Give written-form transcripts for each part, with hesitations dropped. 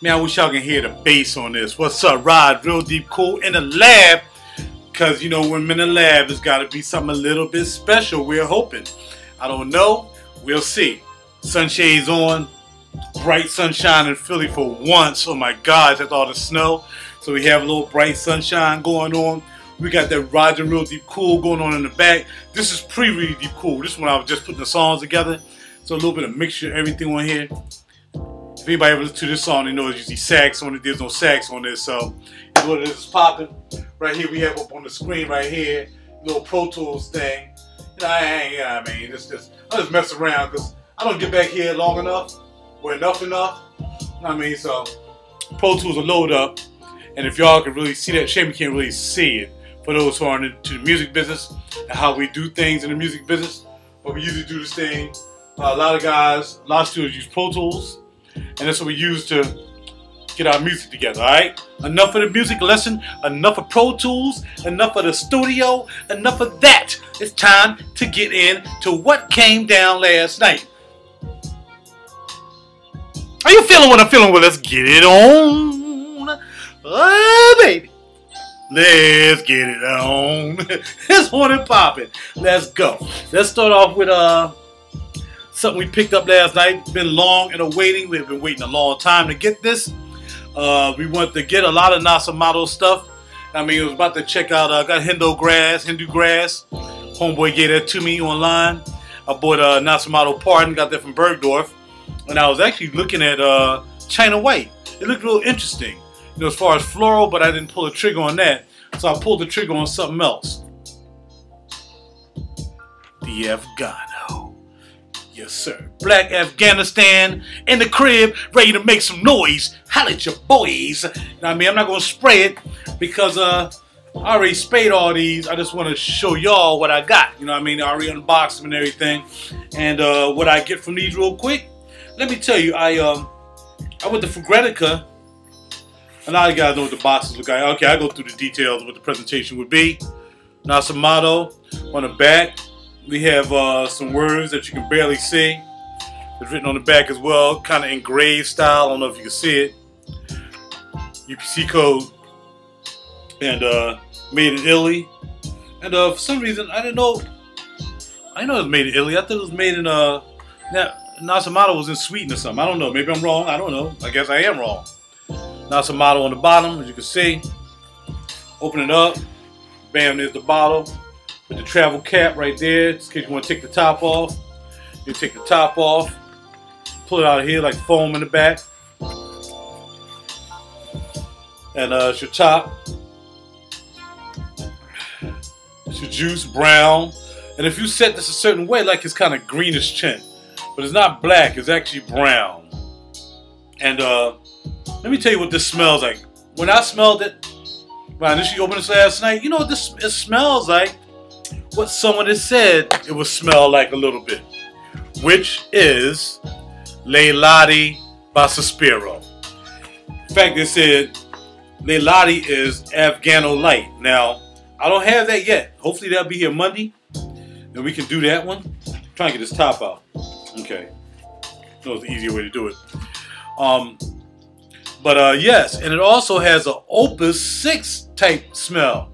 Man, I wish y'all can hear the bass on this. What's up, Rod? Real deep cool in the lab. Because, you know, when I'm in the lab, there's got to be something a little bit special. We're hoping. I don't know. We'll see. Sunshades on. Bright sunshine in Philly for once. Oh my God, that's all the snow. So we have a little bright sunshine going on. We got that RaJuR Real Deep Cool going on in the back. This is pre-Really Deep Cool. This one I was just putting the songs together. So a little bit of mixture, everything on here. If anybody ever listens to this song, they know there's usually sax on it. There's no sax on this, so you know what it is popping. Right here we have up on the screen right here, little Pro Tools thing. You know, I mean, I just mess around because I don't get back here long enough or enough. You know what I mean? So Pro Tools will load up, and if y'all can really see that, shame you can't really see it. For those who aren't into the music business and how we do things in the music business, but we usually do this thing. A lot of studios use Pro Tools, and that's what we use to get our music together, alright? Enough of the music lesson, enough of Pro Tools, enough of the studio, enough of that. It's time to get into what came down last night. Are you feeling what I'm feeling? Well, let's get it on. Oh, baby. Let's get it on. It's on and popping. Let's go. Let's start off with something we picked up last night. It's been long and awaiting. We've been waiting a long time to get this. We wanted to get a lot of Nasomatto stuff. I mean, I was about to check out, got Hindu grass. Homeboy gave that to me online. I bought Nasomatto Pardon, got that from Bergdorf. And I was actually looking at China White. It looked real interesting. You know, as far as floral, but I didn't pull the trigger on that. So I pulled the trigger on something else. The Afgano. Yes, sir. Black Afghanistan in the crib, ready to make some noise. Holla at your boys. Now, I mean, I'm not going to spray it because I already sprayed all these. I just want to show y'all what I got. You know what I mean? I already unboxed them and everything. And what I get from these real quick. Let me tell you, I went to Fugretica. A lot of you guys know what the boxes look like. Okay, I'll go through the details of what the presentation would be. Nasomatto on the back. We have some words that you can barely see. It's written on the back as well, kind of engraved style. I don't know if you can see it. UPC code and made in Italy. And for some reason, I didn't know it was made in Italy. I thought it was made in Nasomatto was in Sweden or something. I don't know. Maybe I'm wrong. I don't know. I guess I am wrong. Nasomatto on the bottom, as you can see. Open it up. Bam, there's the bottle. With the travel cap right there, in case you want to take the top off. You take the top off. Pull it out of here like foam in the back. And it's your top. It's your juice, brown. And if you set this a certain way, like it's kind of greenish tint. But it's not black, it's actually brown. And let me tell you what this smells like. When I smelled it, when I initially opened this last night, you know what it smells like? What someone has said it would smell like a little bit. Which is Leilani by Sospiro. In fact, they said Leilani is Afgano Light. Now, I don't have that yet. Hopefully that'll be here Monday. And we can do that one. I'm trying to get this top out. Okay. That was the easier way to do it. Yes, and it also has an Opus 6 type smell.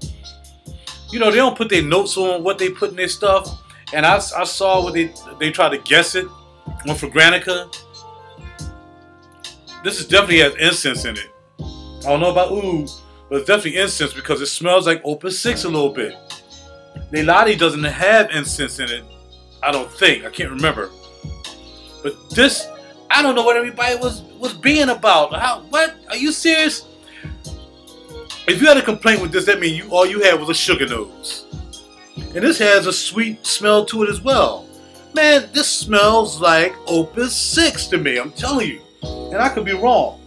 You know, they don't put their notes on what they put in their stuff. And I saw what they tried to guess it on Fugretica. This definitely has incense in it. I don't know about oud, but it's definitely incense because it smells like Opus 6 a little bit. Leilani doesn't have incense in it, I don't think. I can't remember. But this, I don't know what everybody was being about. What? Are you serious? If you had a complaint with this, that means all you had was a sugar nose. And this has a sweet smell to it as well. Man, this smells like Opus 6 to me, I'm telling you. And I could be wrong.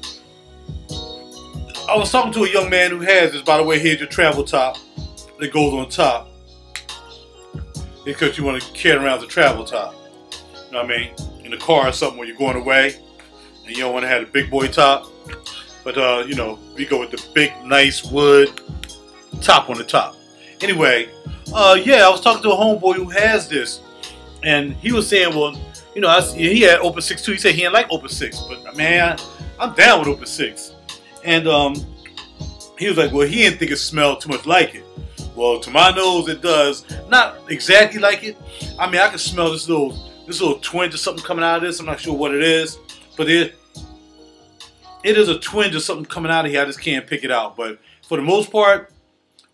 I was talking to a young man who has this. By the way, here's your travel top that goes on top. Because you want to carry around the travel top. You know what I mean? In the car or something when you're going away. And you don't want to have a big boy top. But, you know, we go with the big, nice wood top on the top. Anyway, yeah, I was talking to a homeboy who has this. And he was saying, well, you know, he had Opus 6 too. He said he didn't like Opus 6. But, man, I'm down with Opus 6. And he was like, well, he didn't think it smelled too much like it. Well, to my nose, it does. Not exactly like it. I mean, I can smell this little twinge or something coming out of this. I'm not sure what it is, but it is a twinge or something coming out of here. I just can't pick it out. But for the most part,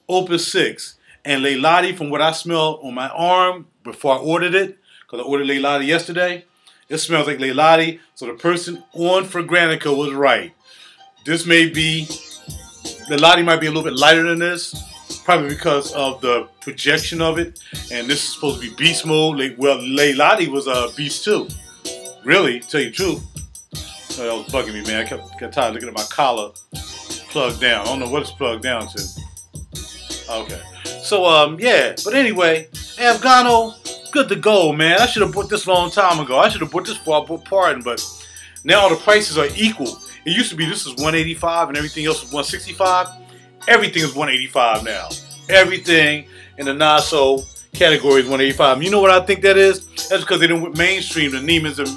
Opus 6. And Leilani, from what I smelled on my arm before I ordered it, because I ordered Leilani yesterday, it smells like Leilani. So the person on Fragrantica was right. This may be, Leilani might be a little bit lighter than this, probably because of the projection of it. And this is supposed to be beast mode. Well, Leilani was beast too. Really, to tell you the truth. That was bugging me, man. I got tired of looking at my collar plugged down. I don't know what it's plugged down to. Okay. So, yeah. But anyway, Afgano, good to go, man. I should have bought this a long time ago. I should have bought this before I bought Pardon, but now the prices are equal. It used to be this is $185 and everything else was $165. Everything is $185 now. Everything in the Naso category is $185. You know what I think that is? That's because they didn't mainstream the Neiman's and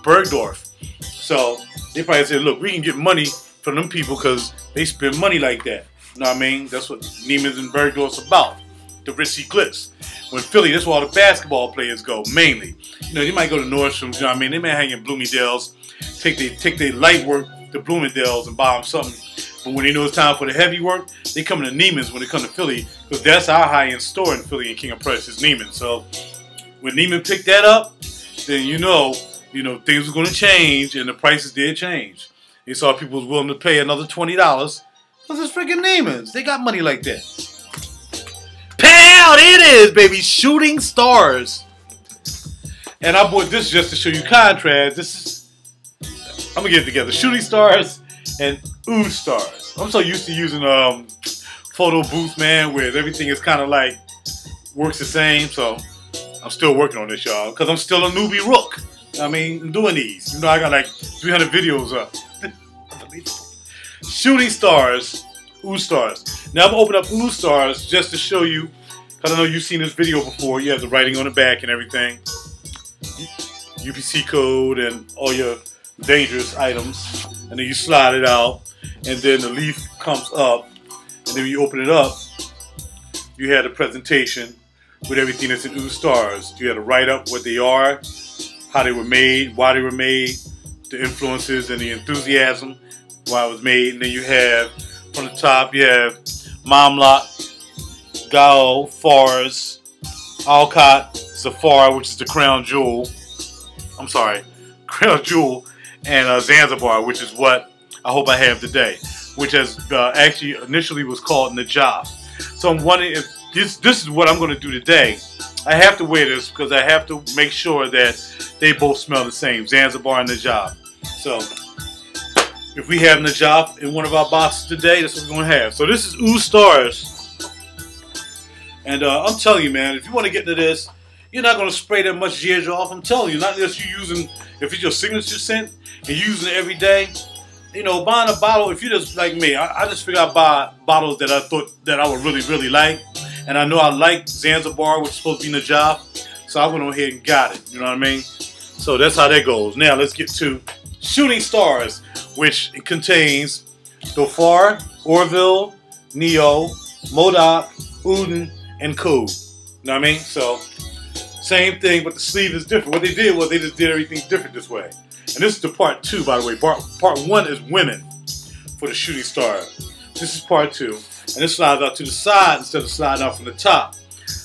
Bergdorf. So they probably said, look, we can get money from them people because they spend money like that. You know what I mean? That's what Neiman's and Bergdorf's about. The Ritzy Glitz. When Philly, that's where all the basketball players go, mainly. You know, they might go to Nordstrom's, you know what I mean? They may hang in Bloomingdale's, take their light work to Bloomingdale's and buy them something. But when they know it's time for the heavy work, they come to Neiman's when they come to Philly, because that's our high-end store in Philly and King of Prussia is Neiman's. So when Neiman picked that up, then you know things were going to change, and the prices did change. They saw people was willing to pay another $20 because it's freaking Neiman's. They got money like that. Pow! There it is, baby. Shooting Stars. And I bought this just to show you contrast. This is, I'm going to get it together. Shooting Stars and Ooh Stars. I'm so used to using photo booth, man, where everything is kind of like works the same. So I'm still working on this, y'all, because I'm still a newbie rook. I mean, I'm doing these. You know, I got like 300 videos up. Shooting Stars, Ooh Stars. Now I'm gonna open up Ooh Stars just to show you, because I know you've seen this video before. You have the writing on the back and everything, UPC code and all your dangerous items, and then you slide it out, and then the leaf comes up, and then when you open it up, you have the presentation with everything that's in Ooh Stars. You have to write up what they are, how they were made, why they were made, the influences and the enthusiasm, why it was made. And then you have, from the top, you have Mamlok, Gao, Fars, Alcott, Zafar, which is the crown jewel. I'm sorry, crown jewel, and Zanzibar, which is what I hope I have today, which has actually initially was called Najaf. So I'm wondering if this is what I'm going to do today. I have to wear this because I have to make sure that they both smell the same, Zanzibar and Najaf. So if we have Najaf in one of our boxes today, that's what we're going to have. So this is Ooh Stars. And I'm telling you, man, if you want to get into this, you're not going to spray that much Xerjoff. I'm telling you, not unless you're using, if it's your signature scent and you're using it every day. You know, buying a bottle, if you're just like me, I just figured I'd buy bottles that I thought that I would really, really like. And I know I like Zanzibar, which is supposed to be Najaf. So I went on ahead and got it. You know what I mean? So that's how that goes. Now let's get to Shooting Stars, which contains Dhofar, Orville, Neo, Modoc, Uden, and Koo. You know what I mean? So same thing, but the sleeve is different. What they did was they just did everything different this way. And this is the part 2, by the way. Part 1 is women for the Shooting Star. This is part 2. And this slides out to the side instead of sliding out from the top.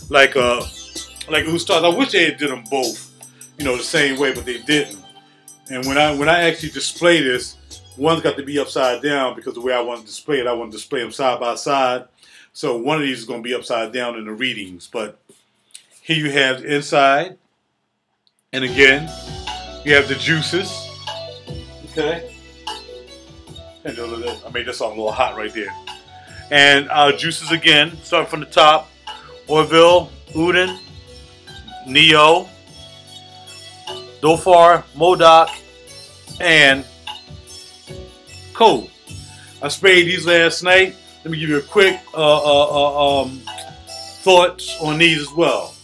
Like Ooh Stars. I wish they had did them both, you know, the same way, but they didn't. And when I actually display this, one's got to be upside down because the way I want to display it, I want to display them side by side. So one of these is going to be upside down in the readings. But here you have the inside. And again, you have the juices. Okay. I made this all a little hot right there. And our juices again, starting from the top. Orville, Uden, Neo, Dhofar, Modoc, and Koo. I sprayed these last night. Let me give you a quick thoughts on these as well.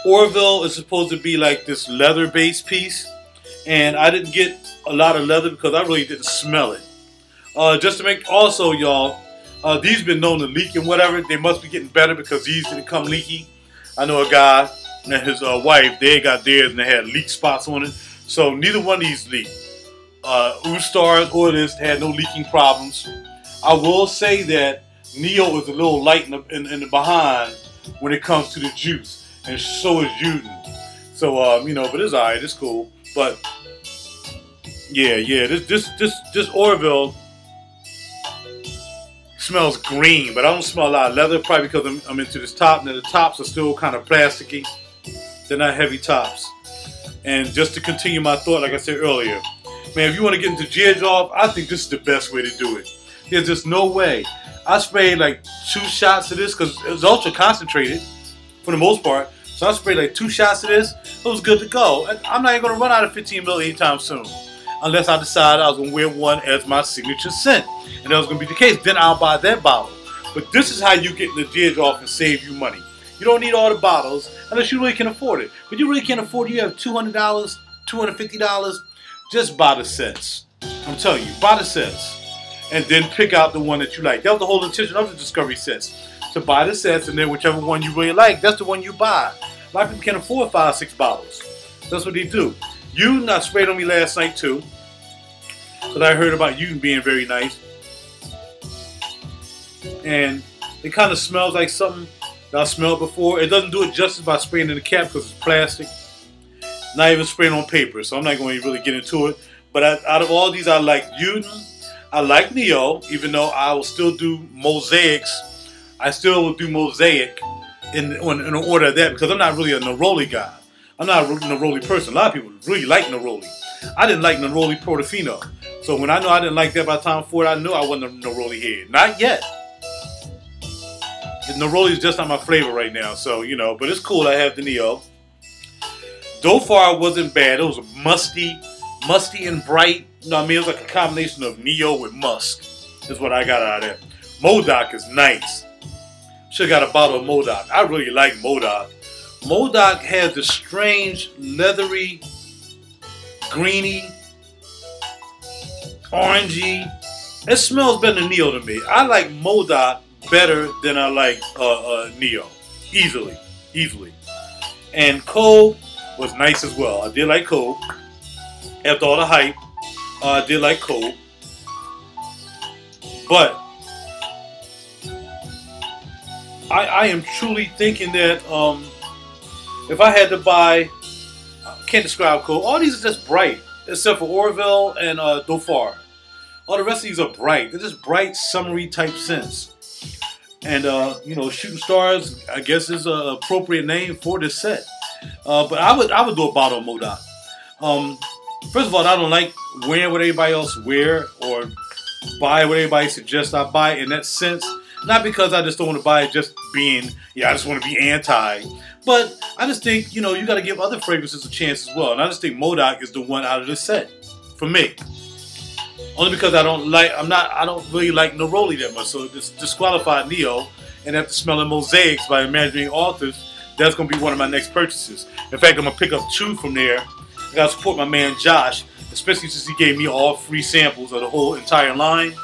Orville is supposed to be like this leather-based piece, and I didn't get a lot of leather because I really didn't smell it. Just to make also, y'all, these been known to leak and whatever. They must be getting better because these didn't come leaky. I know a guy and his wife, they got theirs and they had leak spots on it. So neither one of these leaked. Stars or this had no leaking problems. I will say that Neo is a little light in the behind when it comes to the juice, and so is Uden. So you know, but it's alright, it's cool. But yeah, this Orville smells green, but I don't smell a lot of leather, probably because I'm into this top, and the tops are still kind of plasticky. They're not heavy tops. And just to continue my thought, like I said earlier, man, if you want to get into Xerjoff, I think this is the best way to do it. There's just no way. I sprayed like 2 shots of this because it was ultra concentrated for the most part. So I sprayed like 2 shots of this. It was good to go. I'm not even going to run out of 15 mil anytime soon. Unless I decide I was going to wear one as my signature scent. And that was going to be the case. Then I'll buy that bottle. But this is how you get into Xerjoff and save you money. You don't need all the bottles unless you really can afford it. But you really can't afford it. You have $200, $250. Just buy the sets. I'm telling you, buy the sets. And then pick out the one that you like. That was the whole intention of the Discovery sets. To buy the sets, and then whichever one you really like, that's the one you buy. A lot of people can't afford 5 or 6 bottles. That's what they do. You not sprayed on me last night too. Because I heard about you being very nice. And it kind of smells like something that I smelled before. It doesn't do it justice by spraying in the cap because it's plastic. Not even spraying on paper, so I'm not going to really get into it. But out of all these, I like Uden. I like Neo, even though I will still do mosaics. I still will do mosaic in order of that because I'm not really a Neroli guy. I'm not a Neroli person. A lot of people really like Neroli. I didn't like Neroli Portofino. So when I know I didn't like that by the time for it, I knew I wasn't a Neroli head. Not yet. Neroli is just not my flavor right now, so you know. But it's cool. I have the Neo. Dhofar wasn't bad. It was musty and bright. You know what I mean? It was like a combination of Neo with musk. That's what I got out of that. Modoc is nice. Should have got a bottle of Modoc. I really like Modoc. Modoc has the strange, leathery, greeny, orangey. It smells better than Neo to me. I like Modoc better than I like Neo. Easily. And Cole was nice as well. I did like Cole. After all the hype, I did like Cole. But I am truly thinking that if I had to buy, I can't describe Cole. All these are just bright, except for Orville and Dhofar. All the rest of these are bright. They're just bright, summery type scents. And you know, Shooting Stars, I guess, is an appropriate name for this set. But I would do a bottle of Modoc. First of all, I don't like wearing what everybody else wear or buy what everybody suggests I buy in that sense. Not because I just don't want to buy it just being, I just want to be anti. But I just think, you know, you got to give other fragrances a chance as well. And I just think Modoc is the one out of this set for me. Only because I don't really like Neroli that much. So this disqualified Neo, and after smelling Mosaics by Imagining Authors, that's going to be one of my next purchases. In fact, I'm going to pick up 2 from there. I got to support my man Josh, especially since he gave me all free samples of the whole entire line.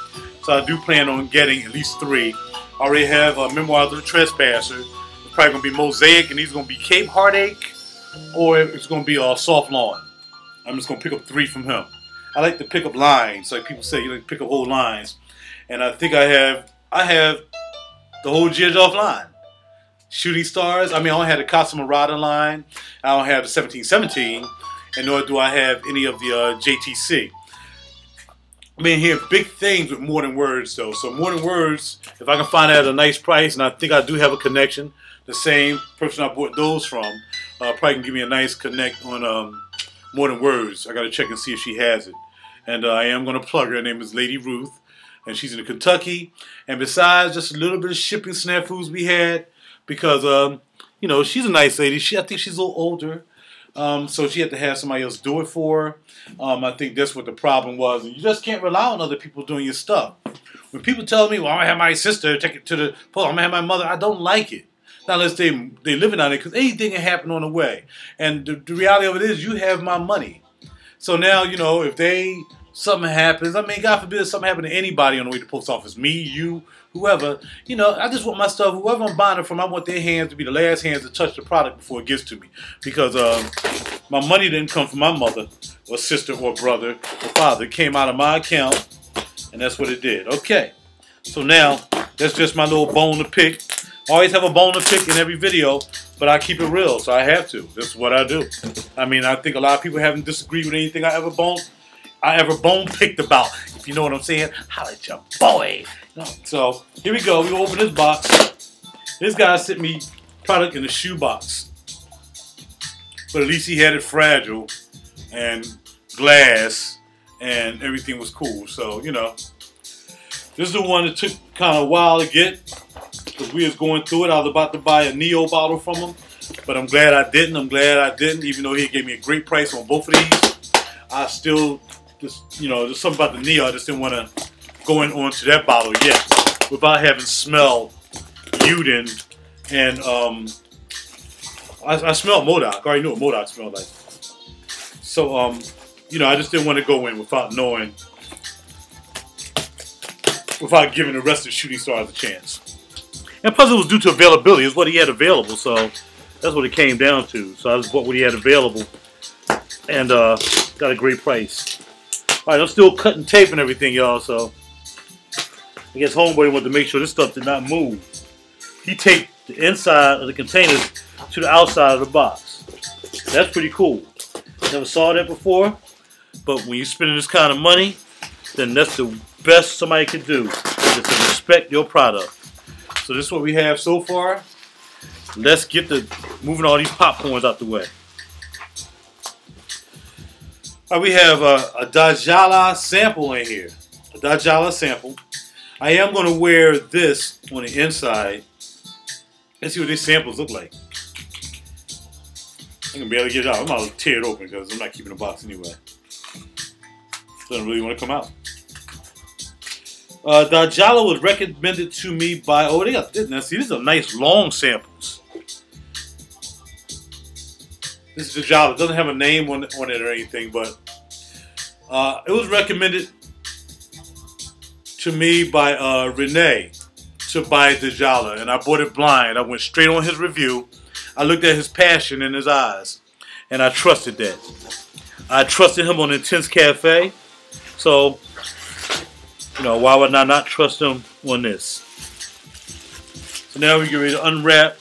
So I do plan on getting at least 3. I already have Memoirs of the Trespasser. It's probably going to be Mosaic, and he's going to be Cape Heartache, or it's going to be Soft Lawn. I'm just going to pick up 3 from him. I like to pick up lines, like people say, you like to pick up whole lines. And I think I have the whole Xerjoff line. Shooting Stars. I mean, I don't have the Casa Morada line. I don't have the 1717. And nor do I have any of the JTC. I mean, here, big things with More Than Words, though. So More Than Words, if I can find it at a nice price, and I think I do have a connection, the same person I bought those from, probably can give me a nice connect on More Than Words. I got to check and see if she has it. And I am going to plug her. Her name is Lady Ruth. And she's in Kentucky. And besides just a little bit of shipping snafus we had, because, you know, she's a nice lady. I think she's a little older. So she had to have somebody else do it for her. I think that's what the problem was. And you just can't rely on other people doing your stuff. When people tell me, well, I'm going to have my sister take it to the post, I'm going to have my mother, I don't like it. Not unless they living on it, because anything can happen on the way. And the reality of it is, you have my money. So now, you know, if something happens, I mean, God forbid something happen to anybody on the way to the post office, me, you, whoever, you know, I just want my stuff, whoever I'm buying it from, I want their hands to be the last hands to touch the product before it gets to me. Because my money didn't come from my mother or sister or brother or father. It came out of my account, and that's what it did. Okay, so now that's just my little bone to pick. I always have a bone to pick in every video, but I keep it real, so I have to. That's what I do. I mean, I think a lot of people haven't disagreed with anything I ever bone picked about. If you know what I'm saying, holla at your boy. No. So here we go. We open this box. This guy sent me product in a shoe box, but at least he had it fragile and glass, and everything was cool. So you know, this is the one that took kind of a while to get. Because we was going through it. I was about to buy a Neo bottle from him, but I'm glad I didn't. Even though he gave me a great price on both of these, I still just, you know, there's something about the Neo. I just didn't want to go on to that bottle yet without having smelled Uden, and I smelled Modoc. I already knew what Modoc smelled like. So you know, I just didn't want to go in without knowing, without giving the rest of the shooting stars a chance. And plus it was due to availability. It's what he had available, so that's what it came down to. So I just bought what he had available, and got a great price. Alright, I'm still cutting tape and everything, y'all, so I guess homeboy wanted to make sure this stuff did not move. He taped the inside of the containers to the outside of the box. That's pretty cool. Never saw that before, but when you're spending this kind of money, then that's the best somebody could do, is to respect your product. So this is what we have so far. Let's get to moving all these popcorns out the way. All right, we have a Dhajala sample in here. A Dhajala sample. I am going to wear this on the inside. Let's see what these samples look like. I'm going to be able to get it out. I'm going to tear it open because I'm not keeping the box anyway. Doesn't really want to come out. Dhajala was recommended to me by, oh, they got this. Now, see, these are nice long samples. This is Dhajala. It doesn't have a name on it or anything, but it was recommended to me by Renee to buy Dhajala, and I bought it blind. I went straight on his review. I looked at his passion in his eyes, and I trusted that. I trusted him on Intense Cafe, so you know, why would I not trust him on this? So now we get ready to unwrap.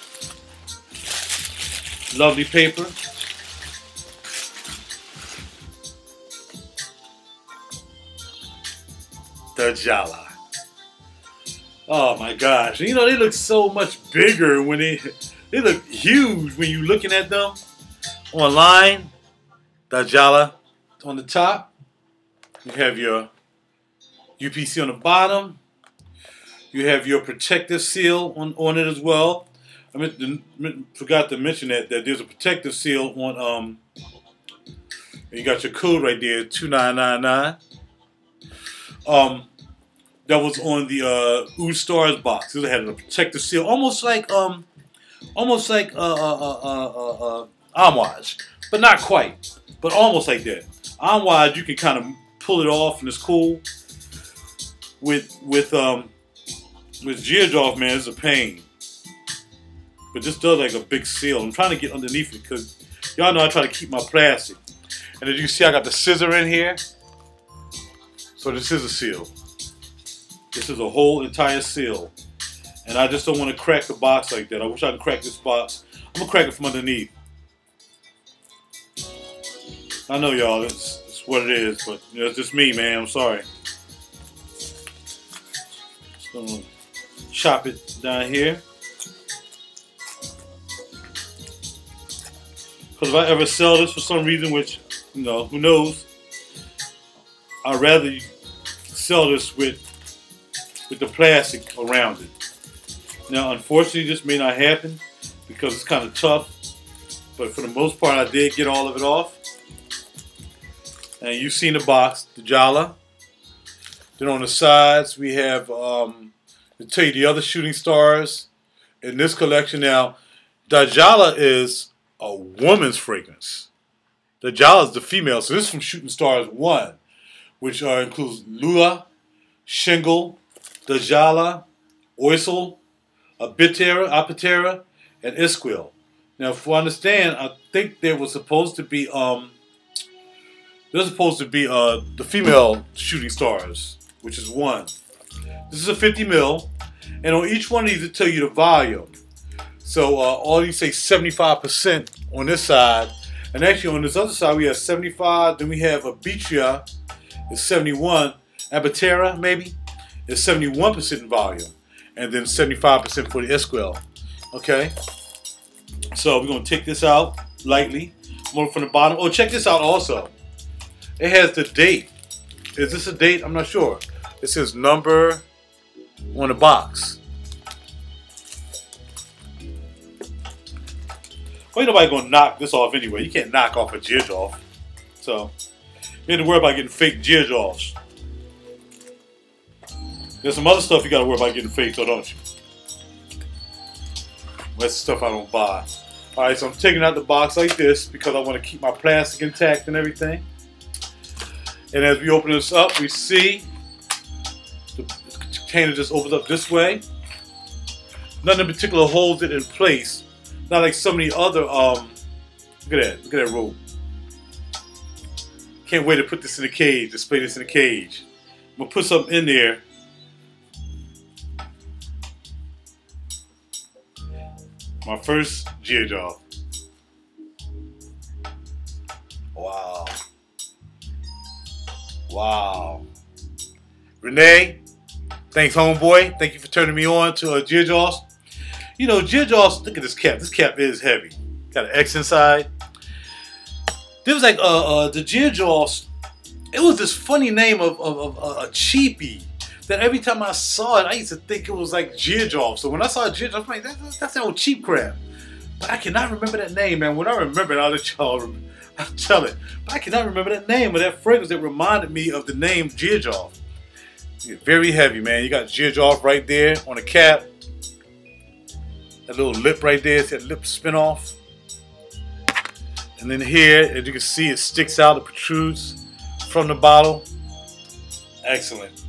Lovely paper. Dhajala. Oh my gosh. You know, they look so much bigger when they look huge when you're looking at them online. Dhajala on the top. You have your UPC on the bottom. You have your protective seal on it as well. I forgot to mention that there's a protective seal on you got your code right there, 2999. That was on the Oud Stars box. It had a protective seal, almost like Amouage, but not quite, but almost like that. Amouage, you can kind of pull it off and it's cool. With Xerjoff, man, it's a pain. But this does like a big seal. I'm trying to get underneath it because y'all know I try to keep my plastic. And as you see, I got the scissor in here. So this is a seal. This is a whole entire seal. And I just don't want to crack the box like that. I wish I could crack this box. I'm going to crack it from underneath. I know, y'all, it's what it is. But you know, it's just me, man. I'm sorry. Just going to chop it down here. Because if I ever sell this for some reason, which, you know, who knows, I'd rather sell this with the plastic around it. Now, unfortunately, this may not happen because it's kind of tough. But for the most part, I did get all of it off. And you've seen the box, the Dhajala. Then on the sides, we have, to tell you the other shooting stars in this collection. Now, Dhajala is a woman's fragrance. Dhajala is the female. So this is from Shooting Stars 1, which includes Lula, Shingle, Dhajala, Oisel, Apatera, and Isquil. Now, if I understand, I think there was supposed to be the female Shooting Stars, which is 1. This is a 50 mil, and on each one of these it tell you the volume. So all these say 75% on this side, and actually on this other side we have 75. Then we have Abitria, it's 71. Apatera maybe is 71% in volume, and then 75% for the Esquil. Okay, so we're gonna take this out lightly, more from the bottom. Oh, check this out also. It has the date. Is this a date? I'm not sure. It says number on the box. Well, ain't nobody gonna knock this off anyway. You can't knock off a Xerjoff. So, you ain't to worry about getting fake Xerjoffs. There's some other stuff you gotta worry about getting fake, though, don't you? That's the stuff I don't buy. Alright, so I'm taking out the box like this because I want to keep my plastic intact and everything. And as we open this up, we see the container just opens up this way. Nothing in particular holds it in place. Not like so many other, look at that rope. Can't wait to put this in the cage, display this in the cage. I'm gonna put something in there. My first Xerjoff. Wow. Wow. Renee, thanks homeboy. Thank you for turning me on to Xerjoffs. You know, Xerjoffs, look at this cap. This cap is heavy. Got an X inside. There was like the Xerjoffs, it was this funny name of a cheapie that every time I saw it, I used to think it was like Xerjoff. So when I saw Xerjoff, I'm like, that's that old cheap crap. But I cannot remember that name, man. When I remember it, I'll let y'all tell it. But I cannot remember that name or that fragrance that reminded me of the name Xerjoff. Very heavy, man. You got Xerjoff right there on the cap. That little lip right there, it's that lip spin off. And then here, as you can see, it sticks out, it protrudes from the bottle. Excellent.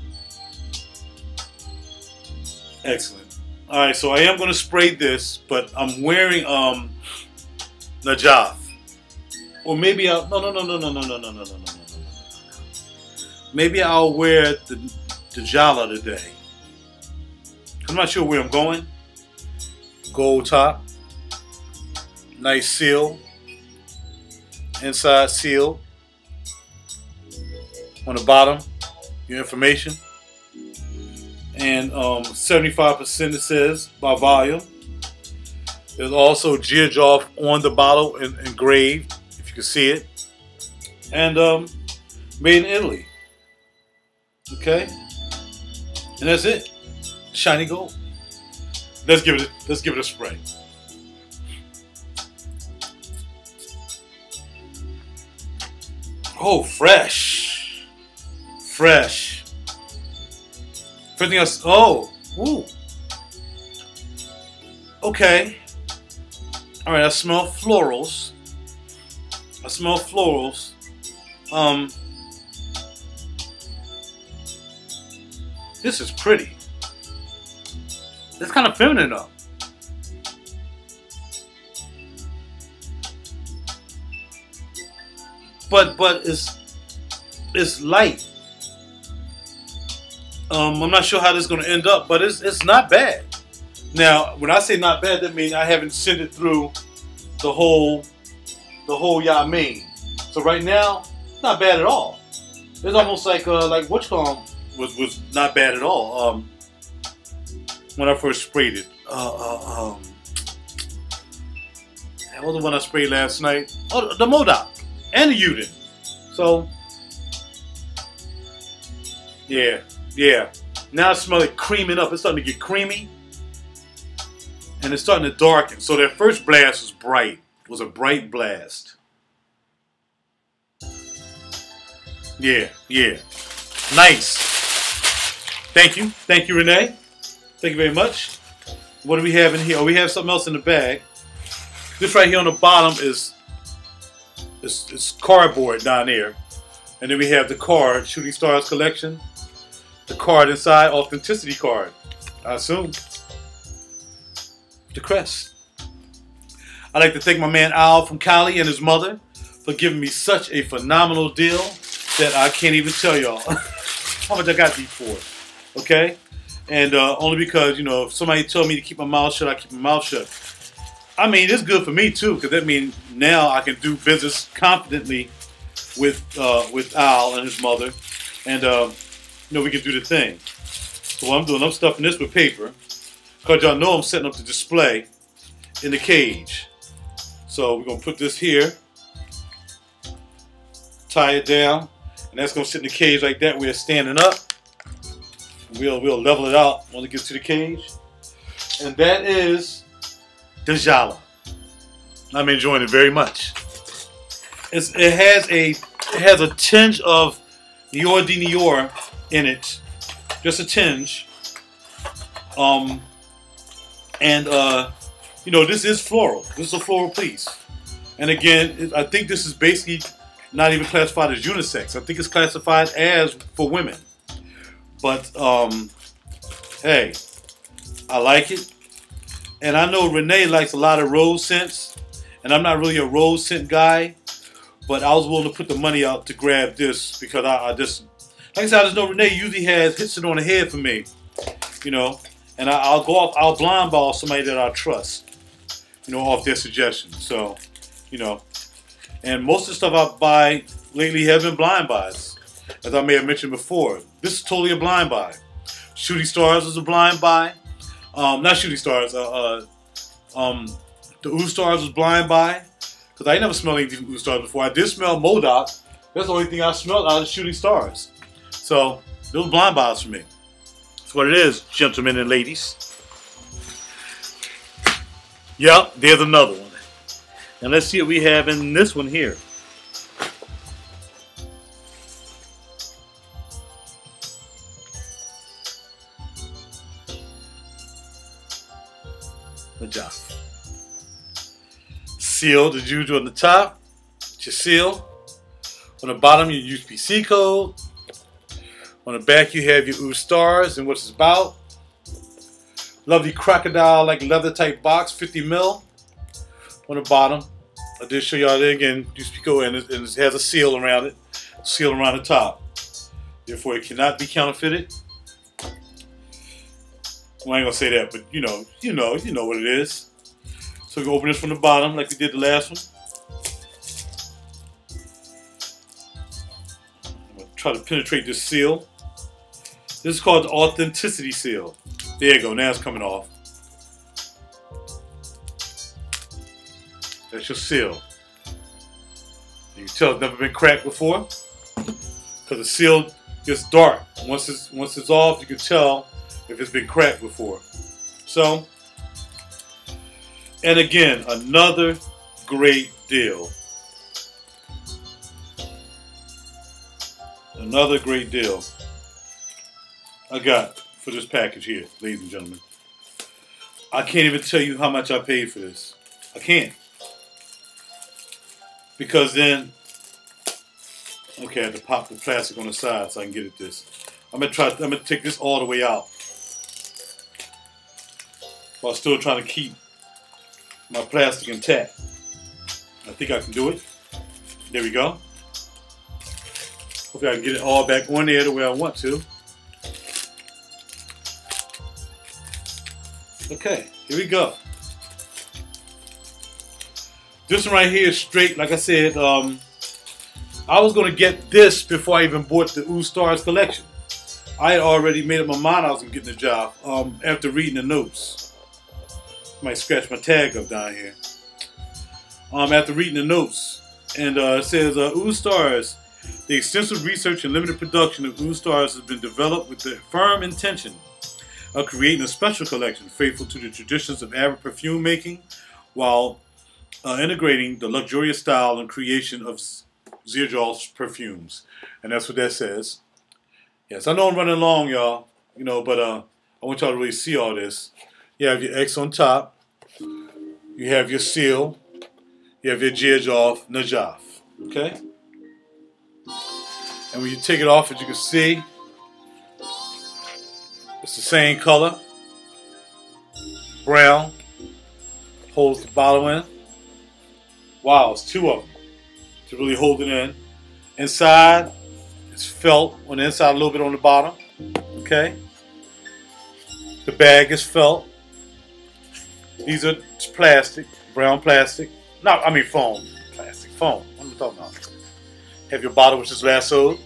Excellent. Alright, so I am going to spray this, but I'm wearing Najaf. Or maybe I'll, no. Maybe I'll wear the Dhajala today. I'm not sure where I'm going. Gold top. Nice seal. Inside seal. On the bottom, your information. And 75% it says by volume. There's also Xerjoff on the bottle engraved, if you can see it. And made in Italy. Okay? And that's it. Shiny gold. Let's give it a spray. Oh, fresh. Fresh. Everything else. Oh, ooh. Okay. All right. I smell florals. This is pretty. It's kind of feminine though. But it's light. I'm not sure how this is going to end up, but it's not bad. Now, when I say not bad, that means I haven't sent it through the whole Yamin. So right now, not bad at all. It's almost like whatchamacallit was not bad at all. When I first sprayed it, that was the one I sprayed last night. Oh, the Modoc and the Uden. So yeah. Now I smell it creaming up. It's starting to get creamy, and it's starting to darken. So that first blast was bright. It was a bright blast. Yeah. Nice. Thank you, Renee. Thank you very much. What do we have in here? Oh, we have something else in the bag. This right here on the bottom is it's cardboard down there. And then we have the card, Shooting Stars Collection. The card inside, authenticity card, I assume. The crest. I'd like to thank my man Al from Cali and his mother for giving me such a phenomenal deal that I can't even tell y'all how much I got these for. Okay? And only because, you know, if somebody told me to keep my mouth shut, I keep my mouth shut. I mean, it's good for me too, because that means now I can do business confidently with Al and his mother, and you know, we can do the thing. So what I'm doing, I'm stuffing this with paper, because y'all know I'm setting up the display in the cage. So we're gonna put this here, tie it down, and that's gonna sit in the cage like that. We're standing up. We'll level it out when it gets to the cage, and that is Dhajala. I'm enjoying it very much. It has a tinge of Nior de Nior in it, just a tinge. You know, this is floral. This is a floral piece, and again, I think this is basically not even classified as unisex. I think it's classified as for women. But hey, I like it, and I know Renee likes a lot of rose scents, and I'm not really a rose scent guy. But I was willing to put the money out to grab this because I just, like I said, I just know Renee usually hits it on the head for me, you know. And I'll go off, I'll blind ball somebody that I trust, you know, off their suggestions. So, you know, and most of the stuff I buy lately have been blind buys, as I may have mentioned before. This is totally a blind buy. Shooting Stars is a blind buy. Not Shooting Stars. The Ooh Stars was blind buy. Because I ain't never smelled anything from Ooh Stars before. I did smell Modoc. That's the only thing I smelled out of Shooting Stars. So, those blind buys for me. That's what it is, gentlemen and ladies. Yep, there's another one. And let's see what we have in this one here. Najaf. Seal, as usual, on the top, it's your seal. On the bottom, your UPC code. On the back, you have your Ooh Stars and what it's about. Lovely crocodile, like leather type box, 50 mil. On the bottom, I did show y'all there again, UPC code, and it has a seal around it, seal around the top. Therefore, it cannot be counterfeited. Well, I ain't gonna say that, but you know what it is. So we can open this from the bottom like we did the last one. I'm going to try to penetrate this seal. This is called the authenticity seal. There you go, now it's coming off. That's your seal. You can tell it's never been cracked before, because the seal gets dark. Once it's off, you can tell if it's been cracked before. So, and again, another great deal. Another great deal I got for this package here, ladies and gentlemen. I can't even tell you how much I paid for this. I can't. Because then, okay, I have to pop the plastic on the side so I can get at this. I'm gonna take this all the way out, while still trying to keep my plastic intact. I think I can do it. There we go. Hopefully I can get it all back on there the way I want to. Okay, here we go. This one right here is straight, like I said, I was going to get this before I even bought the Ooh Stars collection. I had already made up my mind I was going to get the job after reading the notes. Might scratch my tag up down here. After reading the notes, and it says Ooh Stars. The extensive research and limited production of Ooh Stars has been developed with the firm intention of creating a special collection faithful to the traditions of Arab perfume making, while integrating the luxurious style and creation of Xerjoff's perfumes. And that's what that says. Yes, I know I'm running long, y'all. You know, but I want y'all to really see all this. You have your X on top. You have your seal. You have your Xerjoff Najaf. Okay? And when you take it off, as you can see, it's the same color. Brown. Holds the bottle in. Wow, it's two of them to really hold it in. Inside, it's felt on the inside, a little bit on the bottom. Okay? The bag is felt. These are plastic, brown plastic. No, I mean foam. Plastic, foam. What am I talking about? Have your bottle, which is lassoed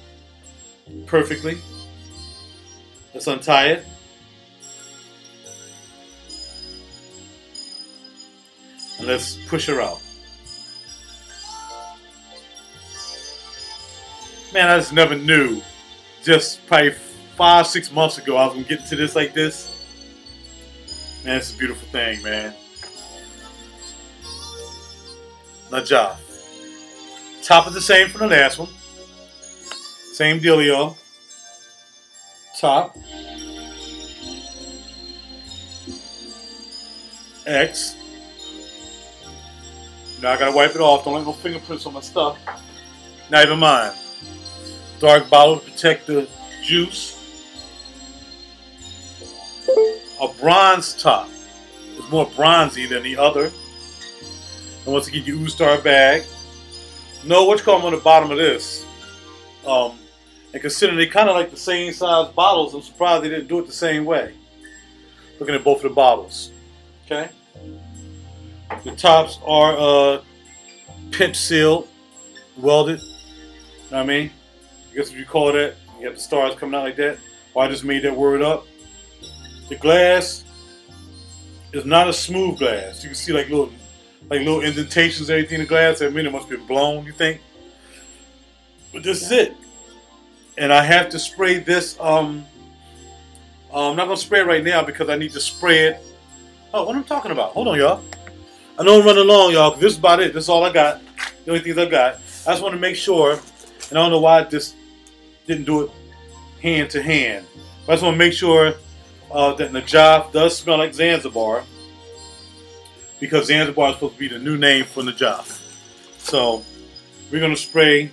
perfectly. Let's untie it. And let's push her out. Man, I just never knew. Just probably 5-6 months ago, I was gonna get into this like this. Man, it's a beautiful thing, man. Najaf. Top is the same from the last one. Same dealio. Top. X. Now I gotta wipe it off. Don't let no fingerprints on my stuff. Not even mine. Dark bottle to protect the juice. A bronze top. It's more bronzy than the other. And once again, your Star bag. No, what you call them on the bottom of this. And considering they kind of like the same size bottles, I'm surprised they didn't do it the same way. Looking at both of the bottles. Okay. The tops are pinch sealed, welded. You know what I mean? I guess what you call that. You have the stars coming out like that. Or I just made that word up. The glass is not a smooth glass. You can see like little indentations and everything in the glass. I mean, it must have been blown, you think? But this is it. And I have to spray this. I'm not going to spray it right now because I need to spray it. Oh, what am I talking about? Hold on, y'all. I know I'm running along, y'all, because this is about it. This is all I got. The only things I got. I just want to make sure, and I don't know why I just didn't do it hand to hand. But I just want to make sure that Najaf does smell like Zanzibar, because Zanzibar is supposed to be the new name for Najaf. So we're going to spray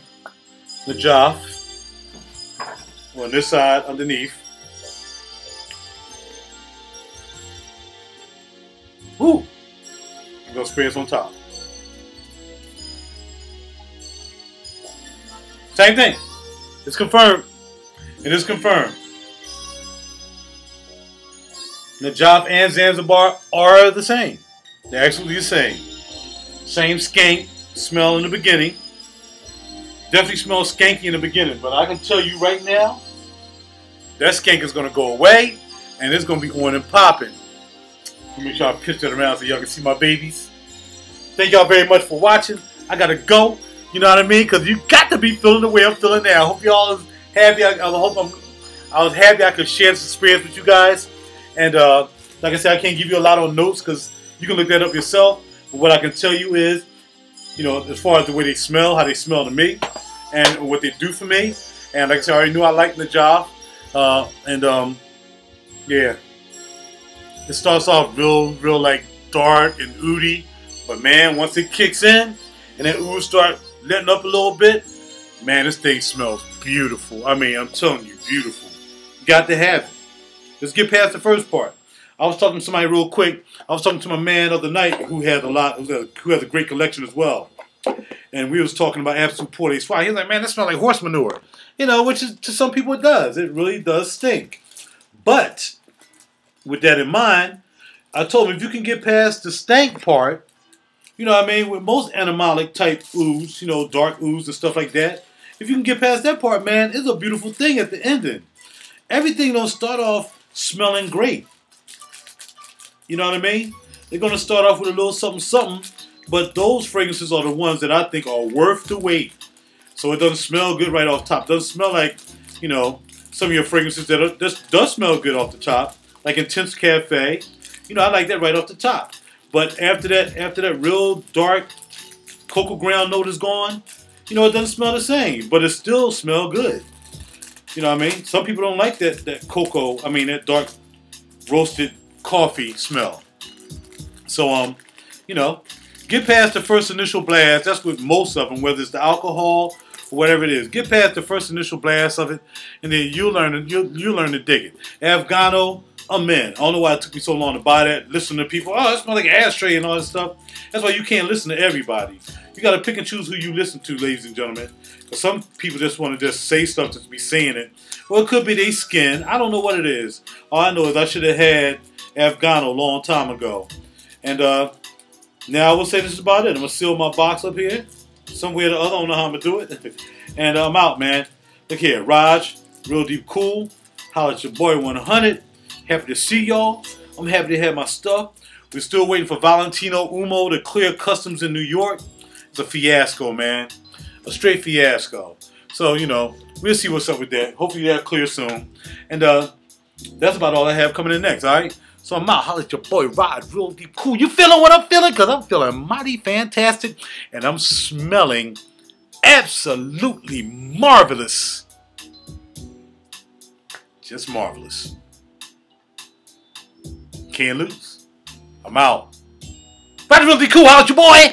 Najaf on this side underneath. Woo! I'm going to spray this on top. Same thing. It's confirmed. It is confirmed. Najaf and Zanzibar are the same. They're absolutely the same. Same skank smell in the beginning. Definitely smells skanky in the beginning, but I can tell you right now, that skank is going to go away, and it's going to be on and popping. Let me try to pitch that around so y'all can see my babies. Thank y'all very much for watching. I got to go. You know what I mean? Because you got to be feeling the way I'm feeling now. I hope y'all is happy. I was happy I could share this experience with you guys. And like I said, I can't give you a lot on notes because you can look that up yourself. But what I can tell you is, you know, as far as the way they smell, how they smell to me, and what they do for me. And like I said, I already knew I liked Najaf. Yeah. It starts off real like dark and oody. But man, once it kicks in and that oud start letting up a little bit, man, this thing smells beautiful. I mean, I'm telling you, beautiful. Got to have it. Let's get past the first part. I was talking to somebody real quick. I was talking to my man the other night who had who has a great collection as well. And we was talking about absolute poor taste fire. He was like, man, that smells like horse manure. You know, which is, to some people it does. It really does stink. But with that in mind, I told him if you can get past the stank part, you know what I mean, with most animalic type ooze, you know, dark ooze and stuff like that, if you can get past that part, man, it's a beautiful thing at the ending. Everything don't start off smelling great. You know what I mean? They're going to start off with a little something, something, but those fragrances are the ones that I think are worth the wait. So it doesn't smell good right off top. It doesn't smell like, you know, some of your fragrances that are, does smell good off the top, like Intense Cafe. You know, I like that right off the top. But after that real dark cocoa ground note is gone, you know, it doesn't smell the same, but it still smells good. You know what I mean? Some people don't like that cocoa, that dark roasted coffee smell. So, you know, Get past the first initial blast. That's with most of them, whether it's the alcohol or whatever it is. Get past the first initial blast of it, and then you'll learn to dig it. Afgano, I'm in. I don't know why it took me so long to buy that. Listen to people. Oh, it smells like an ashtray and all this stuff. That's why you can't listen to everybody. You got to pick and choose who you listen to, ladies and gentlemen. Because some people just want to just say stuff to be saying it. Well, it could be their skin. I don't know what it is. All I know is I should have had Afgano a long time ago. And now I will say this is about it. I'm going to seal my box up here. Somewhere or the other. I don't know how I'm going to do it. And I'm out, man. Look here. Raj, Real Deep Cool. Holla at your boy 100. Happy to see y'all. I'm happy to have my stuff. We're still waiting for Valentino Umo to clear customs in New York. It's a fiasco, man. A straight fiasco. So, you know, we'll see what's up with that. Hopefully that'll clear soon. And that's about all I have coming in next, alright? So I'm out. Holla at your boy Rod, Real Deep Cool. You feeling what I'm feeling? Because I'm feeling mighty fantastic. And I'm smelling absolutely marvelous. Just marvelous. Can't lose. I'm out. Rod, Real Deep Cool. Holla at your boy.